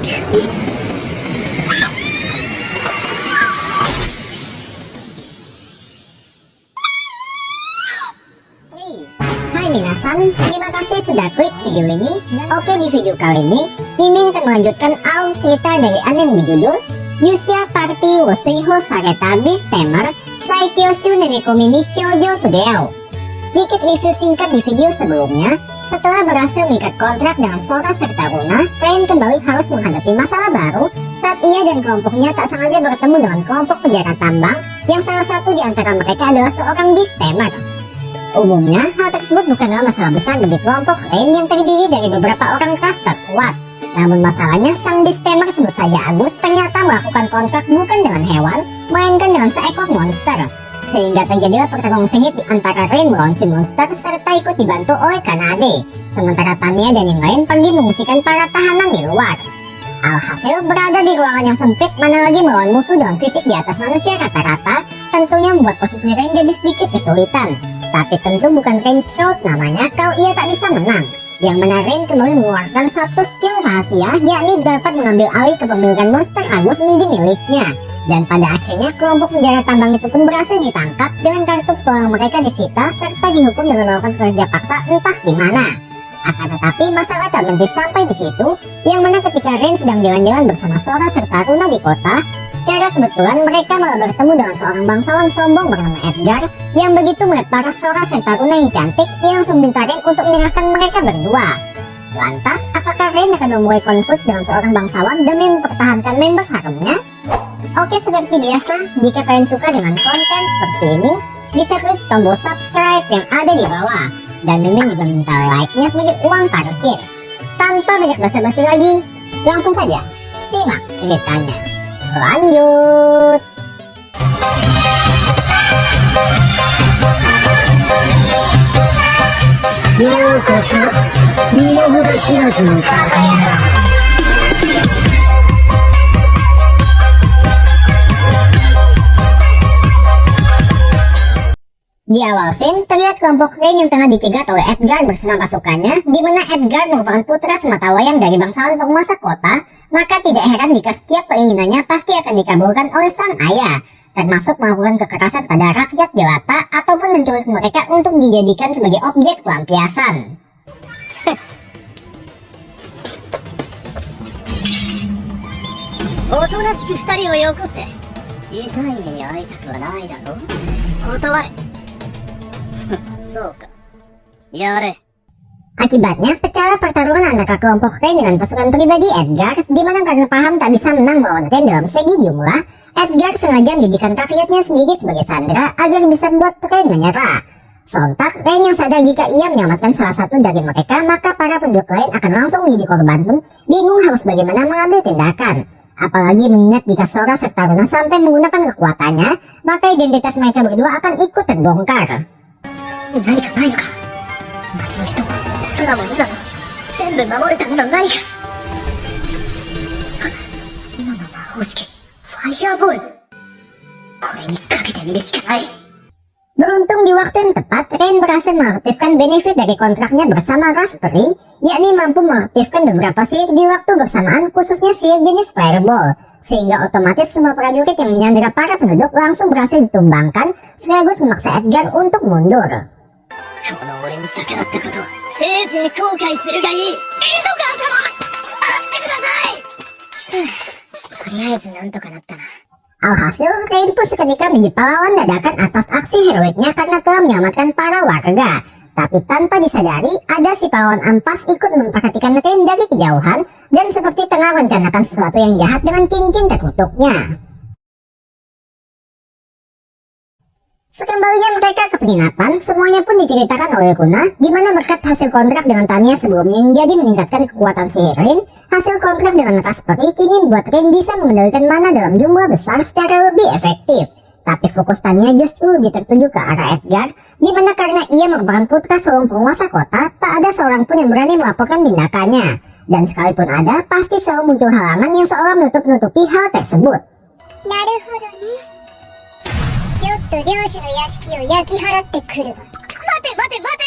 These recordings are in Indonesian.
Hai minasan, terima kasih sudah klik video ini. Oke, di video kali ini Mimin akan melanjutkan alur cerita dari anime berjudul Yusha Party wo Suihou Sareta Beast Tamer Saikyoshu Nenekomi ni Shoujo Todeo. Sedikit review singkat di video sebelumnya. Setelah berhasil mengikat kontrak dengan Sora serta Luna, Rain kembali harus menghadapi masalah baru saat ia dan kelompoknya tak sengaja bertemu dengan kelompok penjara tambang yang salah satu di antara mereka adalah seorang Beast Tamer. Umumnya, hal tersebut bukanlah masalah besar bagi kelompok Rain yang terdiri dari beberapa orang kelas terkuat. Namun masalahnya, sang Beast Tamer sebut saja Agus ternyata melakukan kontrak bukan dengan hewan, melainkan dengan seekor monster. Sehingga terjadilah pertarungan sengit di antara Rain melawan si monster serta ikut dibantu oleh Kanade. Sementara Tanya dan yang lain pergi mengungsikan para tahanan di luar. Alhasil, berada di ruangan yang sempit, mana lagi melawan musuh dengan fisik di atas manusia rata-rata, tentunya membuat posisi Rain jadi sedikit kesulitan. Tapi tentu bukan Rain Shroud namanya kalau ia tak bisa menang. Yang mana Rain kembali mengeluarkan satu skill rahasia, yakni dapat mengambil alih kepemilikan monster Agus menjadi miliknya. Dan pada akhirnya kelompok penjara tambang itu pun berhasil ditangkap dengan kartu petualang mereka disita serta dihukum dengan melakukan kerja paksa entah di mana. Akan tetapi masalah tak berhenti sampai di situ, yang mana ketika Rain sedang jalan-jalan bersama Sora serta Luna di kota, secara kebetulan mereka malah bertemu dengan seorang bangsawan sombong bernama Edgar yang begitu melihat para Sora serta Luna yang cantik yang meminta Rain untuk menyerahkan mereka berdua. Lantas, apakah Rain akan memulai konflik dengan seorang bangsawan demi mempertahankan member haremnya? Oke, seperti biasa, jika kalian suka dengan konten seperti ini, bisa klik tombol subscribe yang ada di bawah. Dan Mimin juga minta like-nya sebagai uang parkir. Tanpa banyak basa-basi lagi, langsung saja simak ceritanya. Lanjut! Yokoso, Minohura Shirazu no Takayama. Di awal scene, terlihat kelompok Rain yang tengah dicegat oleh Edgar bersama pasukannya, di mana Edgar merupakan putra sematawayang dari bangsawan penguasa kota, maka tidak heran jika setiap keinginannya pasti akan dikabulkan oleh sang ayah, termasuk melakukan kekerasan pada rakyat jelata ataupun menculik mereka untuk dijadikan sebagai objek pelampiasan. Otonashiku 2人をよこせ。痛い目に会いたくはないだろう。断れ。Akibatnya, pecahlah pertarungan antara kelompok Rain dengan pasukan pribadi Edgar, di mana karena paham tak bisa menang melawan Rain dalam segi jumlah, Edgar sengaja menjadikan rakyatnya sendiri sebagai sandera agar bisa membuat Rain menyerah. Sontak, Rain yang sadar jika ia menyelamatkan salah satu dari mereka, maka para penduduk lain akan langsung menjadi korban pun bingung harus bagaimana mengambil tindakan. Apalagi mengingat jika Sora serta Luna sampai menggunakan kekuatannya, maka identitas mereka berdua akan ikut terbongkar. 何かないのか。町の人も空も今も全部守るための何か。今の魔法式ファイヤーボール、これにかけてみるしかない。Beruntung di waktu yang tepat, Rain berhasil mengaktifkan benefit dari kontraknya bersama Raspberry, yakni mampu mengaktifkan beberapa sihir di waktu bersamaan, khususnya sihir jenis Fireball. Sehingga otomatis semua prajurit yang menyandera para penduduk langsung berhasil ditumbangkan, sekaligus memaksa Edgar untuk mundur. Alhasil, Rain pun seketika menjadi pahlawan dadakan atas aksi heroiknya karena telah menyelamatkan para warga. Tapi tanpa disadari, ada si pahlawan ampas ikut memperhatikan Rain dari kejauhan dan seperti tengah merencanakan sesuatu yang jahat dengan cincin terkutuknya. Sekembalinya mereka ke penginapan, semuanya pun diceritakan oleh Luna, di mana berkat hasil kontrak dengan Tanya sebelumnya yang jadi meningkatkan kekuatan sihir Rain, hasil kontrak dengan Raspberry kini membuat Rain bisa mengendalikan mana dalam jumlah besar secara lebih efektif. Tapi fokus Tanya justru lebih tertuju ke arah Edgar, di mana karena ia merupakan putra seorang penguasa kota, tak ada seorang pun yang berani melaporkan tindakannya. Dan sekalipun ada, pasti selalu muncul halangan yang seolah menutup-nutupi hal tersebut. Naruhodo nih. ちょっと領主の屋敷を焼き払ってくるわ。待て待て待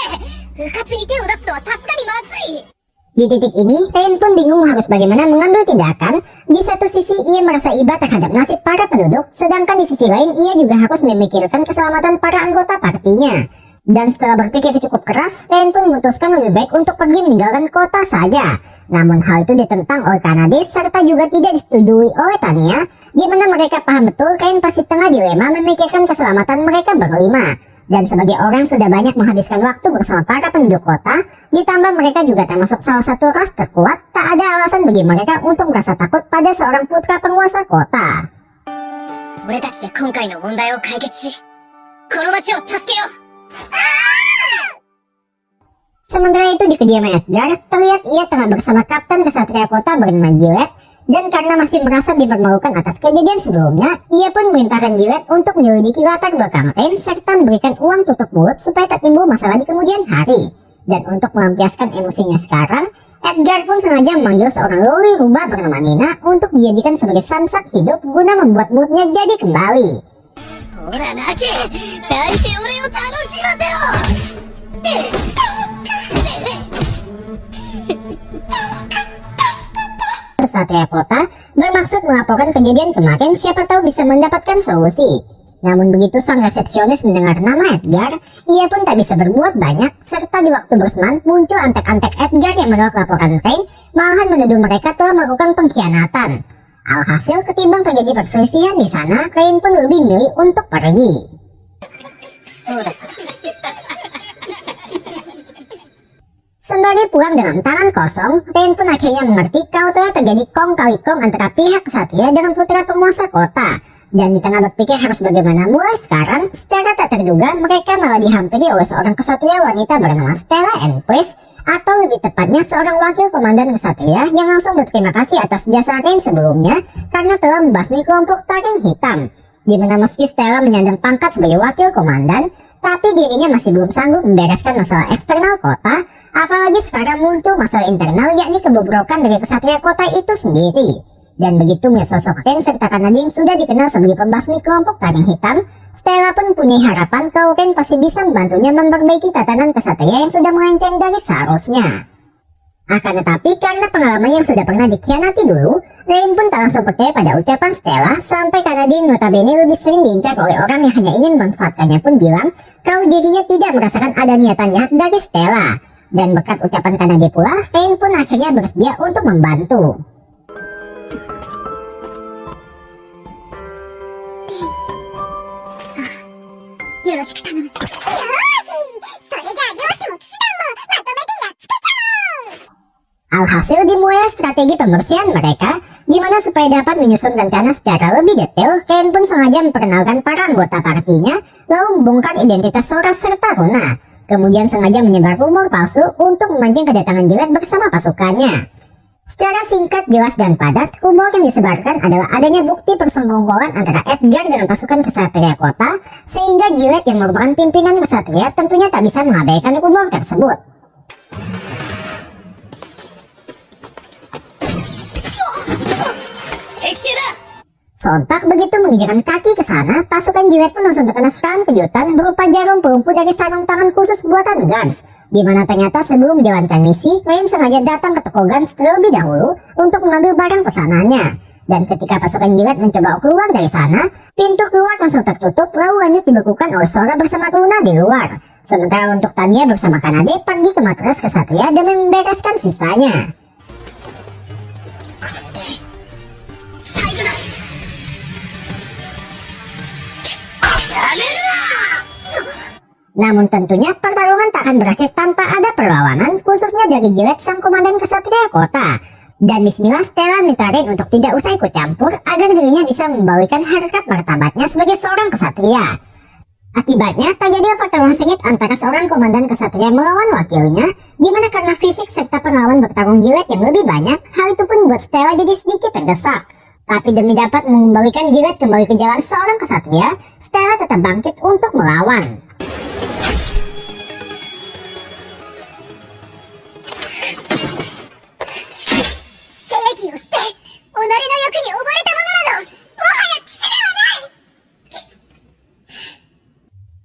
て、うかつに手を出すのはさすがにまずい。Di titik ini, Rain pun bingung harus bagaimana mengambil tindakan. Di satu sisi, ia merasa iba terhadap nasib para penduduk, sedangkan di sisi lain, ia juga harus memikirkan keselamatan para anggota partinya. Dan setelah berpikir cukup keras, Rain pun memutuskan lebih baik untuk pergi meninggalkan kota saja. Namun hal itu ditentang oleh Kanades serta juga tidak disetujui oleh Tania, di mana mereka paham betul Rain pasti tengah dilema memikirkan keselamatan mereka berlima. Dan sebagai orang sudah banyak menghabiskan waktu bersama para penduduk kota, ditambah mereka juga termasuk salah satu ras terkuat, tak ada alasan bagi mereka untuk merasa takut pada seorang putra penguasa kota. Sementara itu di kediaman Edgar, terlihat ia tengah bersama kapten kesatria kota bernama Gillette. Dan karena masih merasa dipermalukan atas kejadian sebelumnya, ia pun memerintahkan Gillette untuk menyelidiki latar belakang Rain serta memberikan uang tutup mulut supaya tak timbul masalah di kemudian hari. Dan untuk melampiaskan emosinya sekarang, Edgar pun sengaja memanggil seorang loli rubah bernama Nina untuk dijadikan sebagai samsak hidup guna membuat moodnya jadi kembali. Kesatria kota bermaksud melaporkan kejadian kemarin, siapa tahu bisa mendapatkan solusi. Namun begitu sang resepsionis mendengar nama Edgar, ia pun tak bisa berbuat banyak, serta di waktu bersamaan muncul antek-antek Edgar yang menolak laporan Rain, malahan menuduh mereka telah melakukan pengkhianatan. Alhasil ketimbang terjadi perselisihan di sana, Rain pun lebih milih untuk pergi. Sembari pulang dengan tangan kosong, Rain pun akhirnya mengerti kalau telah terjadi kong kali kong antara pihak kesatria dengan putra penguasa kota. Dan di tengah berpikir harus bagaimana mulai sekarang, secara tak terduga mereka malah dihampiri oleh seorang kesatria wanita bernama Stella Empress, atau lebih tepatnya seorang wakil komandan kesatria yang langsung berterima kasih atas jasa Rain sebelumnya karena telah membasmi kelompok taring hitam. Di mana meski Stella menyandang pangkat sebagai wakil komandan, tapi dirinya masih belum sanggup membereskan masalah eksternal kota, apalagi sekarang muncul masalah internal yakni kebobrokan dari kesatria kota itu sendiri. Dan begitu melihat sosok Rain serta Kanade yang sudah dikenal sebagai pembasmi kelompok taring hitam, Stella pun punya harapan kalau Rain pasti bisa membantunya memperbaiki tatanan kesatria yang sudah melenceng dari seharusnya. Akan tetapi karena pengalaman yang sudah pernah dikhianati dulu, Rain pun tak langsung percaya pada ucapan Stella, sampai Kanade notabene lebih sering diincar oleh orang yang hanya ingin memanfaatkannya pun bilang kalau dirinya tidak merasakan ada niatan jahat dari Stella. Dan berkat ucapan Kanade pula, Rain pun akhirnya bersedia untuk membantu. Alhasil dimulai strategi pembersihan mereka, di mana supaya dapat menyusun rencana secara lebih detail, Rain pun sengaja memperkenalkan para anggota partinya, lalu membongkar identitas Sora serta Runa. Kemudian sengaja menyebar rumor palsu untuk memancing kedatangan Gillette bersama pasukannya. Secara singkat, jelas dan padat, rumor yang disebarkan adalah adanya bukti persekongkolan antara Edgar dengan pasukan kesatria kota, sehingga Gillette yang merupakan pimpinan kesatria tentunya tak bisa mengabaikan rumor tersebut. Sontak begitu menginjakan kaki ke sana, pasukan Gillette pun langsung terkena serangan kejutan berupa jarum pelumpuh dari sarung tangan khusus buatan Gans, di mana ternyata sebelum menjalankan misi, Rain sengaja datang ke toko Gans terlebih dahulu untuk mengambil barang pesanannya. Dan ketika pasukan Gillette mencoba keluar dari sana, pintu keluar langsung tertutup, lalu lanjut dibekukan oleh Sora bersama Runa di luar. Sementara untuk Tania bersama Kanade pergi ke markas kesatria dan membereskan sisanya. Namun tentunya pertarungan tak akan berakhir tanpa ada perlawanan, khususnya dari Gillette sang komandan kesatria kota. Dan disinilah Stella minta Rain untuk tidak usah ikut campur agar dirinya bisa membalikan harkat martabatnya sebagai seorang kesatria. Akibatnya terjadi pertarungan sengit antara seorang komandan kesatria melawan wakilnya, di mana karena fisik serta pengalaman bertarung Gillette yang lebih banyak, hal itu pun buat Stella jadi sedikit terdesak. Tapi demi dapat mengembalikan Gillette kembali ke jalan seorang kesatria, Stella tetap bangkit untuk melawan.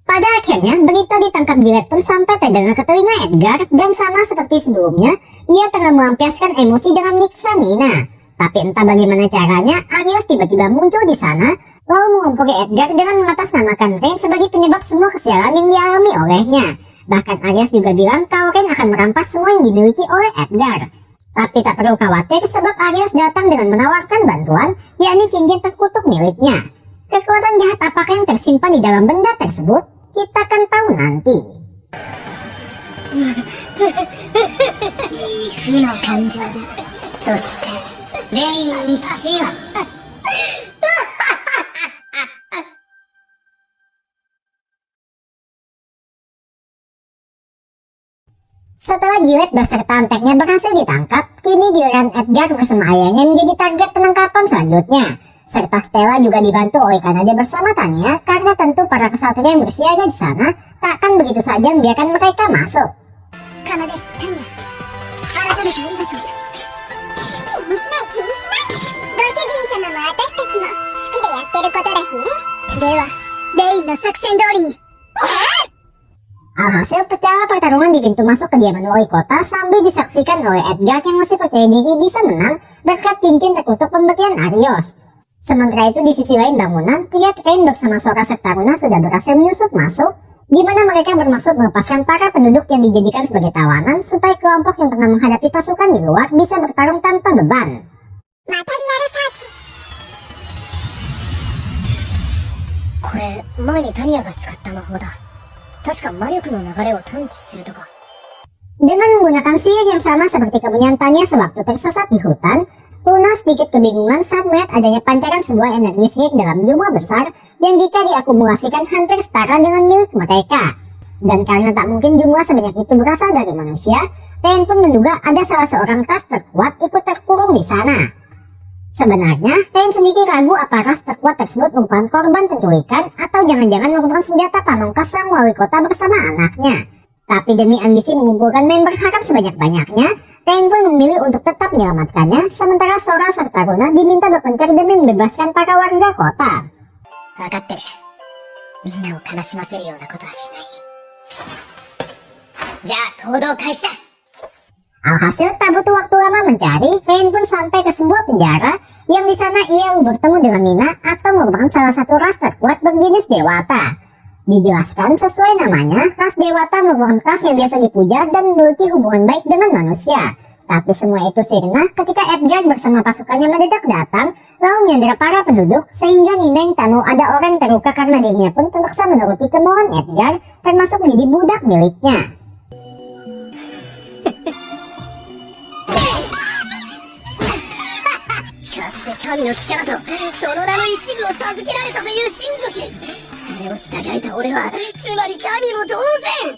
Pada akhirnya, berita ditangkap Gillette pun sampai terdengar ke telinga Edgar, dan sama seperti sebelumnya, ia tengah melampiaskan emosi dengan menyiksa Nina. Tapi entah bagaimana caranya, Arios tiba-tiba muncul di sana, lalu mengompori Edgar dengan mengatasnamakan Rain sebagai penyebab semua kesialan yang dialami olehnya. Bahkan Arios juga bilang kalau Rain akan merampas semua yang dimiliki oleh Edgar. Tapi tak perlu khawatir sebab Arios datang dengan menawarkan bantuan, yakni cincin terkutuk miliknya. Kekuatan jahat apakah yang tersimpan di dalam benda tersebut? Kita akan tahu nanti. いい負の感情だ。そしてレインに死を。 Setelah Gillette beserta anteknya berhasil ditangkap, kini giliran Edgar bersama ayahnya menjadi target penangkapan selanjutnya. Serta Stella juga dibantu oleh Kanade bersama Tanya, karena tentu para kesatria yang bersiaga di sana tak akan begitu saja membiarkan mereka masuk. 奏で、タミヤ、改めてありがとう。気にしない、気にしない。ご主人様も私たちも好きでやってることだしね。では、レインの作戦通りに。Alhasil pecahlah pertarungan di pintu masuk kediaman wali kota sambil disaksikan oleh Edgar yang masih percaya diri bisa menang berkat cincin terkutuk pemberian Arios. Sementara itu di sisi lain bangunan, Triad Rain bersama Sora serta Runa sudah berhasil menyusup masuk, di mana mereka bermaksud melepaskan para penduduk yang dijadikan sebagai tawanan supaya kelompok yang tengah menghadapi pasukan di luar bisa bertarung tanpa beban. Material search. これ、前にタニアが使った魔法だ。確か魔力の流れを探知するとか。 Dengan menggunakan sihir yang sama seperti kepunyaan Tanya sewaktu tersesat di hutan, Luna sedikit kebingungan saat melihat adanya pancaran sebuah energi sihir dalam jumlah besar yang jika diakumulasikan hampir setara dengan milik mereka. Dan karena tak mungkin jumlah sebanyak itu berasal dari manusia, Rain pun menduga ada salah seorang ras terkuat ikut terkurung di sana. Sebenarnya, Rain sedikit ragu apa ras terkuat tersebut merupakan korban penculikan atau jangan-jangan merupakan senjata pamungkas sang wali kota bersama anaknya. Tapi demi ambisi mengumpulkan member harem sebanyak-banyaknya, Rain pun memilih untuk tetap menyelamatkannya, sementara Sora serta Runa diminta berpencar demi membebaskan para warga kota. 分かってる。みんなを悲しませるようなことはしない。じゃあ行動開始だ。 Alhasil tak butuh waktu lama mencari, Rain pun sampai ke sebuah penjara yang di sana ia bertemu dengan Nina atau merupakan salah satu ras terkuat berjenis Dewata. Dijelaskan sesuai namanya, ras Dewata merupakan ras yang biasa dipuja dan memiliki hubungan baik dengan manusia. Tapi semua itu sirna ketika Edgar bersama pasukannya mendadak datang, lalu menyandera para penduduk, sehingga Nina yang tak mau ada orang yang terluka karena dirinya pun terpaksa menuruti kemauan Edgar, termasuk menjadi budak miliknya. かつて神の力とその名の一部を授けられたという親族。それを従えた俺はつまり神も同然。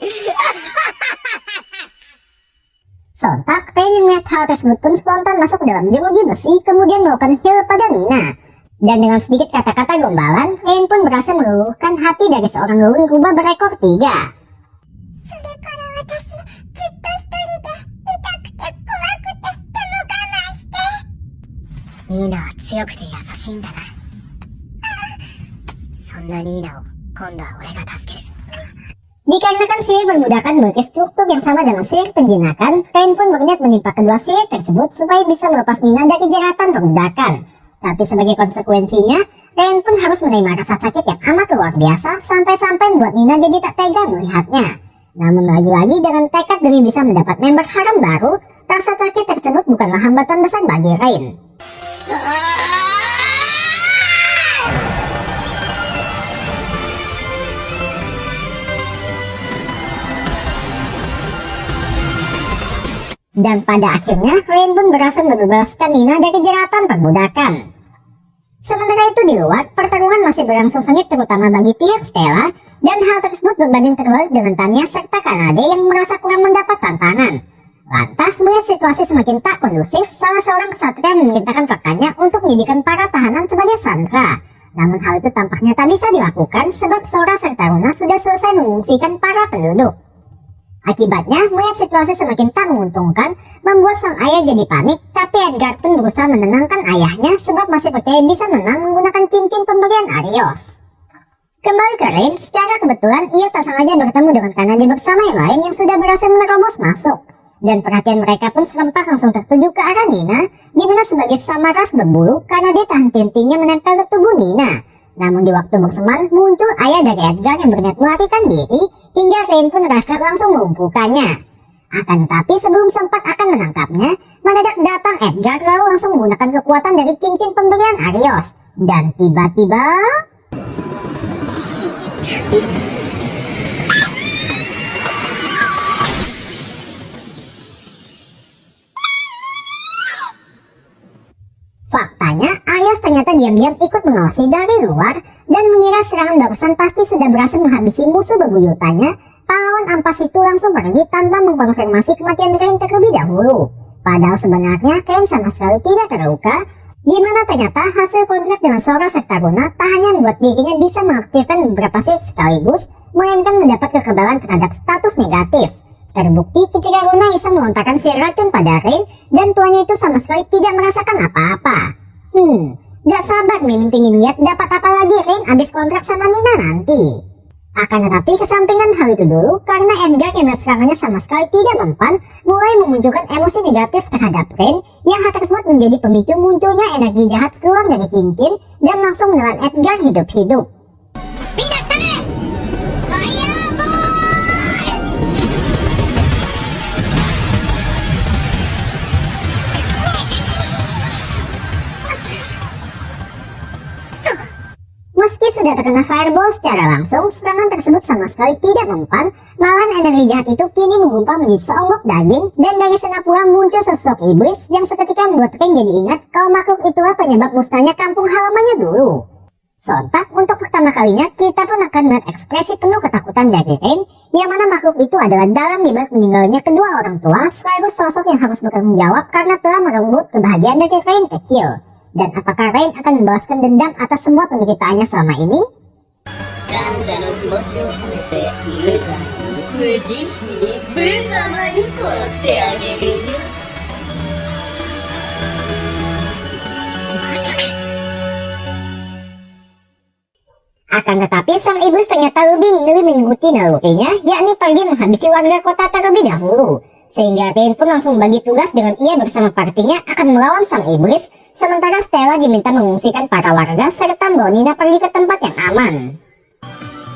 Sontak, Rain yang melihat hal tersebut pun spontan masuk ke dalam jeruji besi, kemudian melakukan heal pada Nina. Dan dengan sedikit kata-kata gombalan, Rain pun berhasil meluluhkan hati dari seorang leluhur rubah berekor 3. ニーナは強くて優しいんだな。そんなニーナを今度は俺が助ける。 Dikarenakan sihir perbudakan memiliki struktur yang sama dengan sihir penjinakan, Rain pun berniat menimpa kedua sihir tersebut supaya bisa melepas Nina dari jeratan perbudakan. Tapi sebagai konsekuensinya, Rain pun harus menerima rasa sakit yang amat luar biasa sampai-sampai membuat Nina jadi tak tega melihatnya. Namun lagi-lagi dengan tekad demi bisa mendapat member harem baru, rasa sakit tersebut bukanlah hambatan besar bagi Rain. Dan pada akhirnya, Rain pun berhasil membebaskan Nina dari jeratan perbudakan. Sementara itu di luar, pertarungan masih berlangsung sengit terutama bagi pihak Stella, dan hal tersebut berbanding terbalik dengan Tanya serta Kanade yang merasa kurang mendapat tantangan. Lantas, melihat situasi semakin tak kondusif, salah seorang kesatria memerintahkan rekannya untuk menjadikan para tahanan sebagai sandera. Namun hal itu tampaknya tak bisa dilakukan sebab Sora serta Runa sudah selesai mengungsikan para penduduk. Akibatnya, melihat situasi semakin tak menguntungkan, membuat sang ayah jadi panik, tapi Edgar pun berusaha menenangkan ayahnya sebab masih percaya bisa menang menggunakan cincin pemberian Arios. Kembali ke Rain, secara kebetulan ia tak sengaja bertemu dengan Kanade bersama yang lain yang sudah berhasil menerobos masuk. Dan perhatian mereka pun serempak langsung tertuju ke arah Nina, di mana sebagai samaras berburu karena dia tak henti-hentinya menempel ke tubuh Nina. Namun di waktu bersamaan muncul ayah dari Edgar yang berniat melarikan diri, hingga Rain pun refleks langsung melumpuhkannya. Akan tetapi sebelum sempat akan menangkapnya, mendadak datang Edgar lalu langsung menggunakan kekuatan dari cincin pemberian Arios. Dan tiba-tiba... faktanya, Arios ternyata diam-diam ikut mengawasi dari luar dan mengira serangan barusan pasti sudah berhasil menghabisi musuh bebuyutannya. Pahlawan ampas itu langsung pergi tanpa mengkonfirmasi kematian Rain terlebih dahulu. Padahal sebenarnya Rain sama sekali tidak terluka, di mana ternyata hasil kontrak dengan Sora serta Runa tak hanya membuat dirinya bisa mengaktifkan beberapa shield sekaligus, melainkan mendapat kekebalan terhadap status negatif. Terbukti ketika Runa bisa melontarkan si racun pada Rain dan tuanya itu sama sekali tidak merasakan apa-apa. Gak sabar Mimin pingin lihat dapat apa lagi Rain abis kontrak sama Nina nanti. Akan tetapi kesampingan hal itu dulu, karena Edgar yang melihat serangannya sama sekali tidak mempan, mulai memunculkan emosi negatif terhadap Rain, yang hal tersebut menjadi pemicu munculnya energi jahat keluar dari cincin dan langsung menelan Edgar hidup-hidup. Meski sudah terkena fireball secara langsung, serangan tersebut sama sekali tidak mempan, malahan energi jahat itu kini menggumpal menjadi seonggok daging, dan dari sana pula muncul sosok iblis yang seketika membuat Rain jadi ingat kalau makhluk itulah penyebab musnahnya kampung halamannya dulu. Sontak, untuk pertama kalinya kita pun akan melihat ekspresi penuh ketakutan dari Rain, yang mana makhluk itu adalah dalam dibalik meninggalnya kedua orang tua, sekaligus sosok yang harus bertanggung jawab karena telah merenggut kebahagiaan dari Rain kecil. Dan apakah Rain akan membalaskan dendam atas semua penderitaannya selama ini? Akan tetapi sang iblis ternyata lebih memilih mengikuti nalurinya, yakni pergi menghabisi warga kota terlebih dahulu. Sehingga Rain pun langsung bagi tugas dengan ia bersama partinya akan melawan sang iblis, sementara Stella diminta mengungsikan para warga serta membawa Nina pergi ke tempat yang aman.